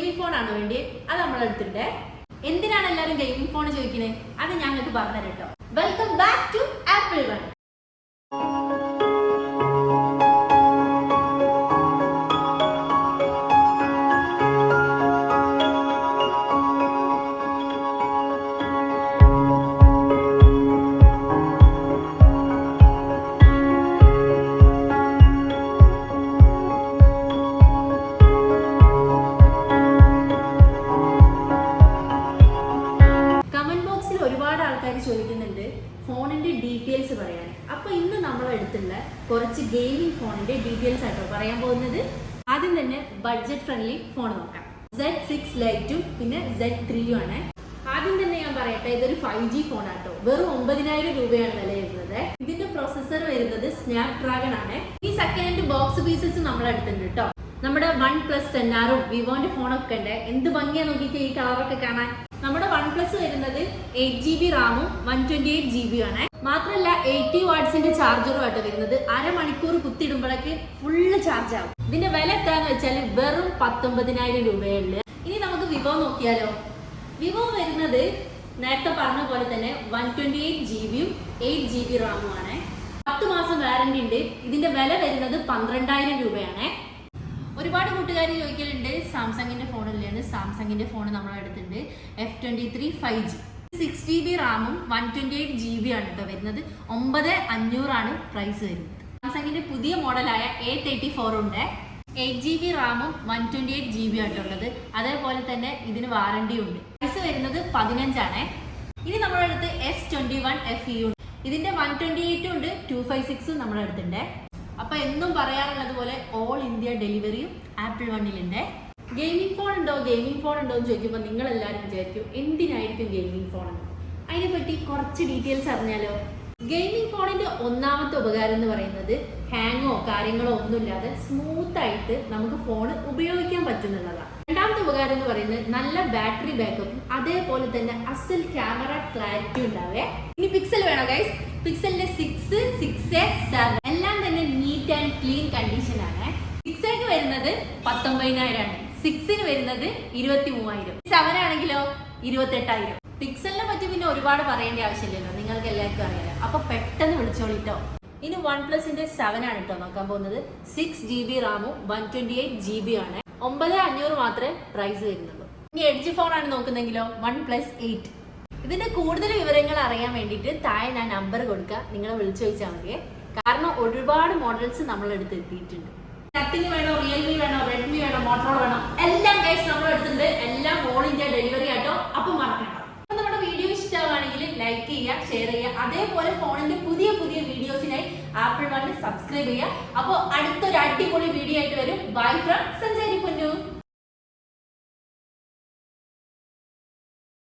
Gaming phone ആണോ വേണ്ടി? അത് നമ്മളെടുത്തിട്ടുണ്ട്. എന്തിനാണ് എല്ലാവരും ഗെയിമിംഗ് ഫോൺ ചോദിക്കുന്നത്? അത് ഞങ്ങൾക്ക് പറഞ്ഞുതരാം കേട്ടോ. Welcome back to Apple One. ചോദിക്കുന്നുണ്ട് ഫോണിന്റെ ഡീറ്റെയിൽസ് പറയാൻ. അപ്പൊ ഇന്ന് നമ്മൾ എടുത്തുള്ള കുറച്ച് ഗെയിമിംഗ് ഫോണിന്റെ ഡീറ്റെയിൽസ് ആയിട്ടോ പറയാൻ പോകുന്നത്. ആദ്യം തന്നെ ബഡ്ജറ്റ് ഫ്രണ്ട്ലി ഫോൺ നോക്കാം. Z6 ലൈറ്റും പിന്നെ Z3 ആണ്. ആദ്യം തന്നെ ഞാൻ പറയട്ടെ, ഇതൊരു 5G ഫോൺ ആട്ടോ. വെറും 9000 രൂപയാണ് വില വരുന്നത്. ഇതിന്റെ പ്രൊസസർ വരുന്നത് സ്നാപ്ഡ്രാഗൺ ആണ്. ഈ സെക്കൻഡ് ബോക്സ് പീസസ് നമ്മൾ എടുത്തിട്ടുണ്ട് കേട്ടോ. നമ്മുടെ OnePlus 10R വിവോന്റെ ഫോണൊക്കെ ഉണ്ട്. എന്ത് ഭംഗിയാ നോക്കിയിട്ട് ഈ കളറൊക്കെ കാണാൻ. നമ്മുടെ OnePlus വരുന്നത് 8GB റാമും 128GB ആണ്. മാത്രമല്ല 80 വാട്ട്സിന്റെ ചാർജറും ആയിട്ട് വരുന്നത്. അരമണിക്കൂർ കുത്തിയിടുമ്പോഴേക്ക് ഫുള്ള് ചാർജ് ആവും. ഇതിന്റെ വില എത്താന്ന് വെച്ചാൽ വെറും 19000 രൂപയുള്ളൂ. ഇനി നമുക്ക് വിവോ നോക്കിയാലോ. വിവോ വരുന്നത് നേരത്തെ പറഞ്ഞ പോലെ തന്നെ 128GB 8GB റാമും ആണ്. 10 മാസം വാറന്റി ഉണ്ട്. ഇതിന്റെ വില വരുന്നത് 12000 രൂപയാണ്. ഒരുപാട് കൂട്ടുകാർ ചോദിക്കലുണ്ട് സാംസങ്ങിന്റെ ഫോണില്ലേന്ന്. സാംസങ്ങിന്റെ ഫോൺ നമ്മൾ എടുത്തിട്ടുണ്ട്. F23 5G 6GB റാമും 128GB ആണ് കേട്ടോ വരുന്നത്. 9500 ആണ് പ്രൈസ് വരുന്നത്. സാംസങ്ങിന്റെ പുതിയ മോഡലായ A34 ഉണ്ട്. 8GB റാമും 128GB ആയിട്ടുള്ളത്. അതേപോലെ തന്നെ ഇതിന് വാറണ്ടി ഉണ്ട്. പ്രൈസ് വരുന്നത് 15 ആണ്. ഇനി നമ്മുടെ അടുത്ത് S21 FE ഉണ്ട്. ഇതിന്റെ 128 ഉണ്ട്, 256 നമ്മുടെ അടുത്തുണ്ട്. അപ്പൊ എന്നും പറയാറുള്ളത് പോലെ ഓൾ ഇന്ത്യ ഡെലിവറിയും ആപ്പിൾ വണ്ണിലുണ്ട്. ഗെയിമിംഗ് ഫോൺ ഉണ്ടോ എന്ന് ചോദിക്കുമ്പോൾ നിങ്ങൾ എല്ലാവരും വിചാരിക്കും എന്തിനായിരിക്കും ഗെയിമിംഗ് ഫോൺ? അതിനെപ്പറ്റി കുറച്ച് ഡീറ്റെയിൽസ് അറിഞ്ഞാലോ. ഗെയിമിംഗ് ഫോണിന്റെ ഒന്നാമത്തെ ഉപകാരം എന്ന് പറയുന്നത് ഹാങ്ങോ കാര്യങ്ങളോ ഒന്നുമില്ലാതെ സ്മൂത്ത് ആയിട്ട് നമുക്ക് ഫോൺ ഉപയോഗിക്കാൻ പറ്റുന്നുള്ളതാണ്. രണ്ടാമത്തെ ഉപകാരം എന്ന് പറയുന്നത് നല്ല ബാറ്ററി ബാക്കപ്പും അതേപോലെ തന്നെ അസൽ ക്യാമറ ക്ലാരിറ്റി ഉണ്ടാവേ. ഇനി പിക്സൽ വേണോ ഗൈസ്? പിക്സലിന്റെ 6, 6A, 7 എല്ലാം തന്നെ നീറ്റ് ആൻഡ് ക്ലീൻ കണ്ടീഷൻ ആണ്. 6Aക്ക് വരുന്നത് 19000 ആണ്. 6ന് വരുന്നത് 23000. 7 ആണെങ്കിലോ 28000. പിക്സലിനെ പറ്റി പിന്നെ ഒരുപാട് പറയേണ്ട ആവശ്യമില്ലല്ലോ, നിങ്ങൾക്ക് എല്ലാവർക്കും അറിയാലോ. അപ്പൊ പെട്ടെന്ന് വിളിച്ചോളിട്ടോ. ഇനി OnePlusന്റെ 7 ആണ് കേട്ടോ നോക്കാൻ പോകുന്നത്. 6GB റാമും 128GB ആണ്. 9500 മാത്രമേ പ്രൈസ് വരുന്നുള്ളൂ. ഇനി എഡ്ജ് ഫോൺ ആണ് നോക്കുന്നെങ്കിലോ OnePlus 8. ഇതിന്റെ കൂടുതൽ വിവരങ്ങൾ അറിയാൻ വേണ്ടിയിട്ട് താഴെ ഞാൻ നമ്പർ കൊടുക്കുക, നിങ്ങളെ വിളിച്ചു ചോദിച്ചാൽ മതിയേ. കാരണം ഒരുപാട് മോഡൽസ് നമ്മളെടുത്ത് എത്തിയിട്ടുണ്ട്. നത്തിങ് വേണോ, റിയൽമി വേണോ, റെഡ്മി വേണോ, മോട്ടോറോള വേണോ, എല്ലാം ഗൈസ് നമ്മളെടുത്തിട്ടുണ്ട്. എല്ലാം ഓൾ ഇന്ത്യ ഡെലിവറി ആട്ടോ. അപ്പം മറക്കണ്ട. അപ്പൊ നമ്മുടെ വീഡിയോ ഇഷ്ടമാണെങ്കിൽ ലൈക്ക് ചെയ്യുക, ഷെയർ ചെയ്യുക. അതേപോലെ ഫോണിന്റെ പുതിയ പുതിയ വീഡിയോസിനായി ആപ്പിൾ വൺ സബ്സ്ക്രൈബ് ചെയ്യുക. അപ്പോൾ അടുത്തൊരു അടിപൊളി വീഡിയോ ആയിട്ട് വരും. Bye from Sanjay.